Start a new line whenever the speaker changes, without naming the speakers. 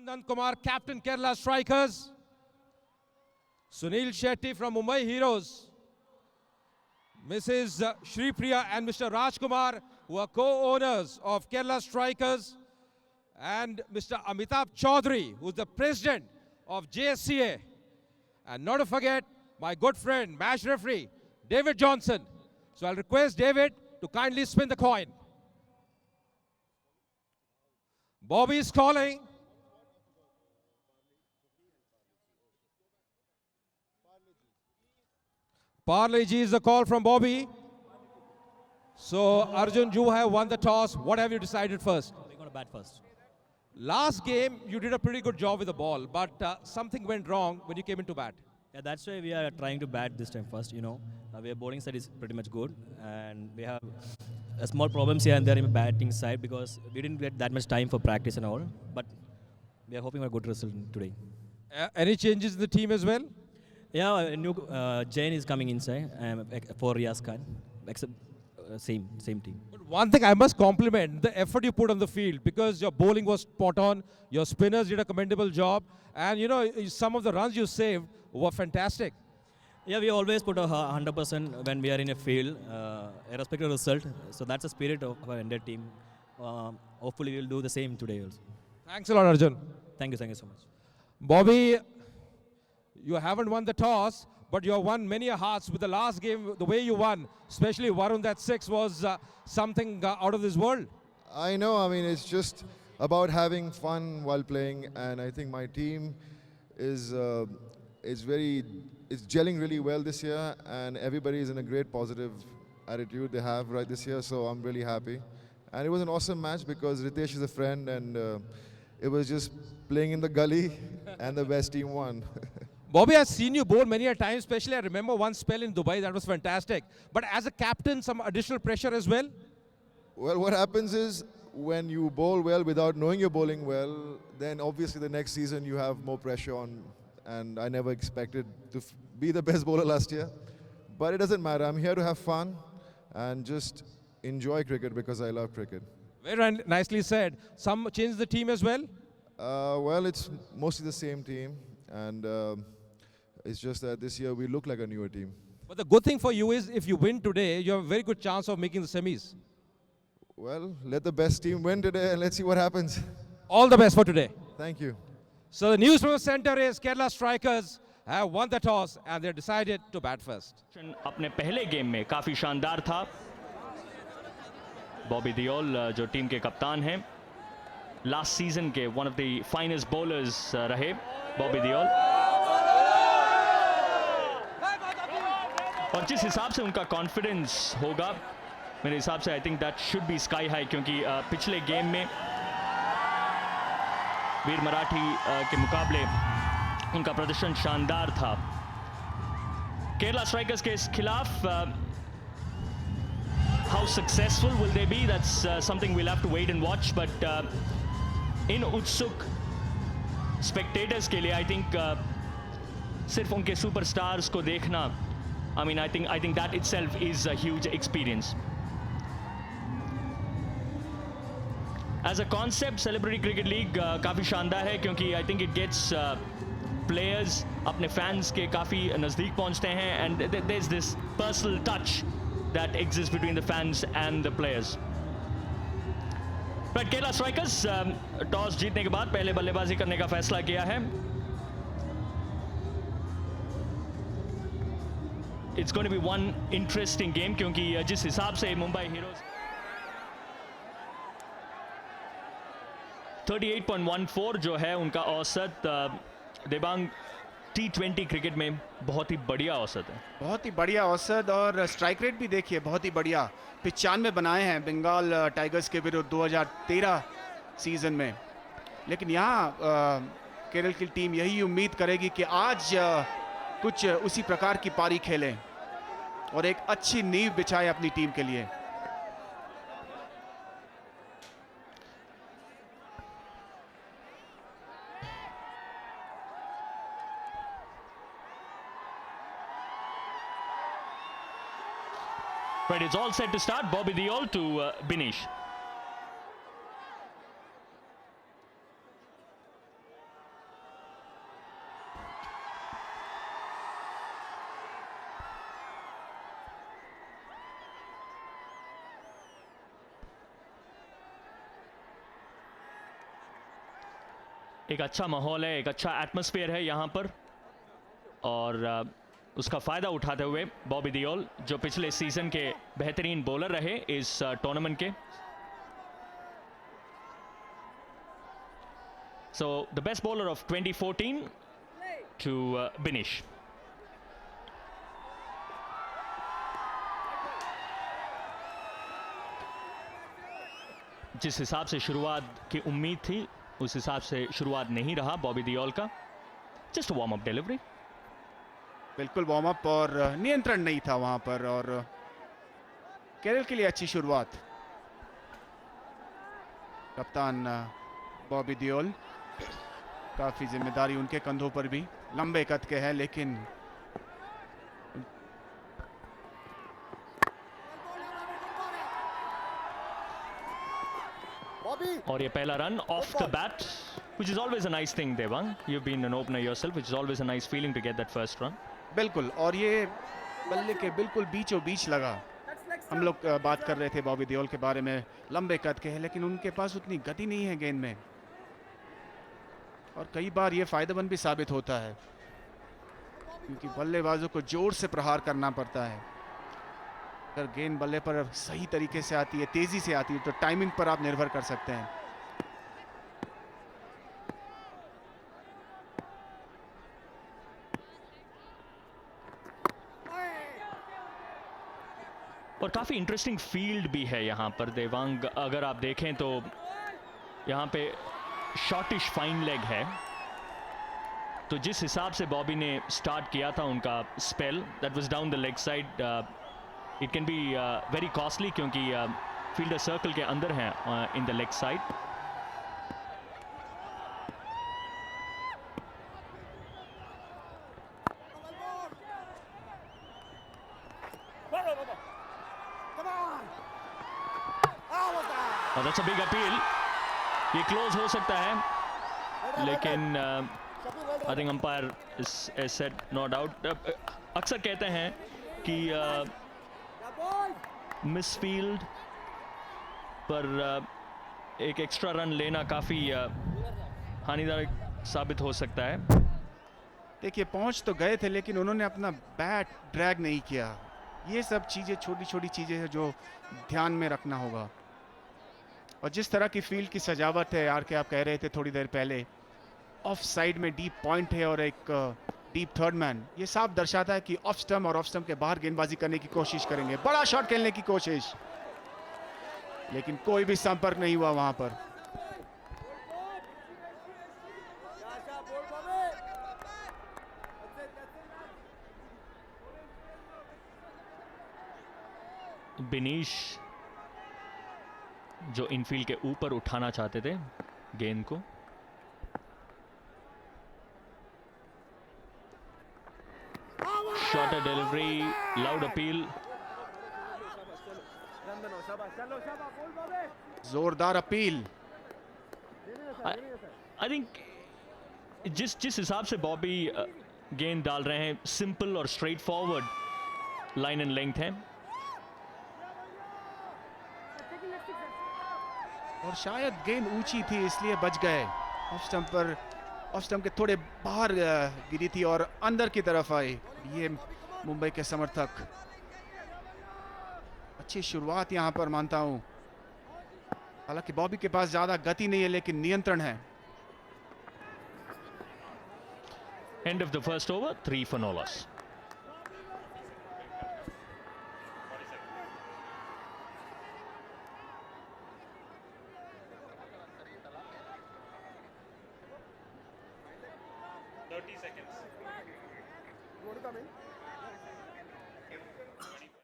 Arjun Kumar, captain Kerala Strikers. Sunil Shetty from Mumbai Heroes. Mrs. Shri Priya and Mr. Rajkumar, who are co-owners of Kerala Strikers. And Mr. Amitabh Chaudhary, who is the president of JSCA. And not to forget, my good friend, match referee, David Johnson. So I'll request David to kindly spin the coin. Bobby is calling. Parley Ji is the call from Bobby. So Arjun, you have won the toss. What have you decided first?
We're going to bat first.
Last game, you did a pretty good job with the ball, but something went wrong when you came into bat.
Yeah, that's why we are trying to bat this time first, you know. Our bowling side is pretty much good, and we have small problems here and there in the batting side because we didn't get that much time for practice and all, but we are hoping for a good result today.
Any changes in the team as well?
Yeah, a new Jain is coming inside for Riaz Khan, except same team.
But one thing I must compliment, the effort you put on the field, because your bowling was spot on, your spinners did a commendable job, and you know, some of the runs you saved were fantastic.
Yeah, we always put 100% when we are in a field, irrespective of result. So that's the spirit of our entire team. Hopefully we'll do the same today also.
Thanks a lot, Arjun.
Thank you so much.
Bobby, you haven't won the toss, but you have won many hearts with the last game. The way you won, especially Varun, that 6 was something out of this world.
I know, I mean, it's just about having fun while playing, and I think my team is gelling really well this year, and everybody is in a great positive attitude they have right this year, so I'm really happy. And it was an awesome match because Ritesh is a friend, and it was just playing in the gully, and the best team won.
Bobby, I've seen you bowl many a time, especially I remember one spell in Dubai, that was fantastic. But as a captain, some additional pressure as well?
Well, what happens is when you bowl well without knowing you're bowling well, then obviously the next season you have more pressure on, and I never expected to be the best bowler last year. But it doesn't matter, I'm here to have fun and just enjoy cricket because I love cricket.
Very nicely said. Some change the team as well?
Well, it's mostly the same team, and it's just that this year we look like a newer team.
But the good thing for you is if you win today, you have a very good chance of making the semis.
Well, let the best team win today and let's see what happens.
All the best for today.
Thank you.
So the news from the center is Kerala Strikers have won the toss and they decided to bat first.
अपने पहले game में काफी शानदार था. बॉबी दियोल जो team के कप्तान हैं, लास्ट सीजन के one of the finest bowlers रहे बॉबी दियोल. और जिस हिसाब से उनका कॉन्फिडेंस होगा, मेरे हिसाब से I think that should be sky high, क्योंकि पिछले गेम में वीर मराठी के मुकाबले उनका प्रदर्शन शानदार था. केरला स्ट्राइकर्स के खिलाफ how successful will they be? That's something we'll have to wait and watch. But in उत्सुक spectators के लिए, I think सिर्फ उनके superstars को देखना, I mean, I think that itself is a huge experience. As a concept, Celebrity Cricket League काफी शानदार है, क्योंकि I think it gets players अपने fans के काफी नजदीक पहुंचते हैं, and there's this personal touch that exists between the fans and the players. But Kerala Strikers toss जीतने के बाद पहले बल्लेबाजी करने का फैसला किया है. It's going to be one interesting game, क्योंकि जिस हिसाब से मुंबई हीरोज 38.14 जो है उनका औसत, देबांग T20 क्रिकेट में बहुत ही बढ़िया औसत है.
बहुत ही बढ़िया औसत, और स्ट्राइक रेट भी देखिए बहुत ही बढ़िया, 95 बनाए हैं बंगाल टाइगर्स के विरुद्ध 2013 सीजन में. लेकिन यहाँ केरल की टीम यही उम्मीद करेगी कि आज कुछ उसी प्रकार की पारी खेलें और एक अच्छी नींव बिछाए अपनी टीम के लिए.
Right, it's all set to start. Bobby Deol to Binish. एक अच्छा माहौल है, एक अच्छा एटमॉस्फेयर है यहाँ पर, और उसका फ़ायदा उठाते हुए बॉबी दियोल, जो पिछले सीज़न के बेहतरीन बॉलर रहे इस टूर्नामेंट के। So the best bowler of 2014 to बिनिश। जिस हिसाब से शुरुआत की उम्मीद थी उस हिसाब से शुरुआत नहीं रहा बॉबी दियोल का। Just warm up delivery.
बिल्कुल वार्म अप, और नियंत्रण नहीं था वहां पर, और केरल के लिए अच्छी शुरुआत। कप्तान बॉबी दियोल, काफी जिम्मेदारी उनके कंधों पर भी, लंबे कद के हैं लेकिन
और ये पहला run of the bat, which is always a nice thing, Devang. You've been an opener yourself, which is always a nice feeling to get that first run.
बिल्कुल, और ये बल्ले के बिल्कुल बीचों बीच लगा। हम लोग बात कर रहे थे बॉबी देओल के बारे में, लंबे कद के हैं लेकिन उनके पास उतनी गति नहीं है गेंद में, और कई बार ये फायदेमंद भी साबित होता है क्योंकि बल्लेबाजों को जोर से प्रहार करना पड़ता है। अगर गेंद बल्ले पर सही तरीके से आती है, तेजी से आती है, तो टाइमिंग पर आप निर्भर कर सकते हैं।
और काफ़ी इंटरेस्टिंग फील्ड भी है यहाँ पर देवांग। अगर आप देखें तो यहाँ पे शॉर्टिश फाइन लेग है, तो जिस हिसाब से बॉबी ने स्टार्ट किया था उनका spell, that was down the leg side, it can be very costly क्योंकि फील्डर सर्कल के अंदर हैं in the leg side. That's a big appeal, ये क्लोज हो सकता है लेकिन I think umpire is said not out. अक्सर कहते हैं कि मिस फील्ड पर एक एक्स्ट्रा रन लेना काफ़ी हानिकारक साबित हो सकता है।
देखिए पहुंच तो गए थे लेकिन उन्होंने अपना बैट ड्रैग नहीं किया। ये सब चीज़ें, छोटी छोटी चीज़ें हैं जो ध्यान में रखना होगा। और जिस तरह की फील्ड की सजावट है यार, के आप कह रहे थे थोड़ी देर पहले, ऑफ साइड में डीप पॉइंट है और एक डीप थर्ड मैन, ये साफ दर्शाता है कि ऑफ स्टंप और ऑफ स्टंप के बाहर गेंदबाजी करने की कोशिश करेंगे, बड़ा शॉट खेलने की कोशिश, लेकिन कोई भी संपर्क नहीं हुआ वहां पर।
बिनीश जो इनफील्ड के ऊपर उठाना चाहते थे गेंद को, शॉर्टर डिलीवरी, लाउड अपील,
जोरदार अपील।
आई थिंक जिस हिसाब से बॉबी गेंद डाल रहे हैं, सिंपल और straight forward line and length है,
और शायद गेंद ऊंची थी इसलिए बच गए। ऑफ स्टंप पर, ऑफ स्टंप के थोड़े बाहर गिरी थी और अंदर की तरफ आई। ये मुंबई के समर्थक, अच्छी शुरुआत यहां पर मानता हूं। हालांकि बॉबी के पास ज्यादा गति नहीं है लेकिन नियंत्रण है।
End of the first over, 3 for no loss.
You want to come in?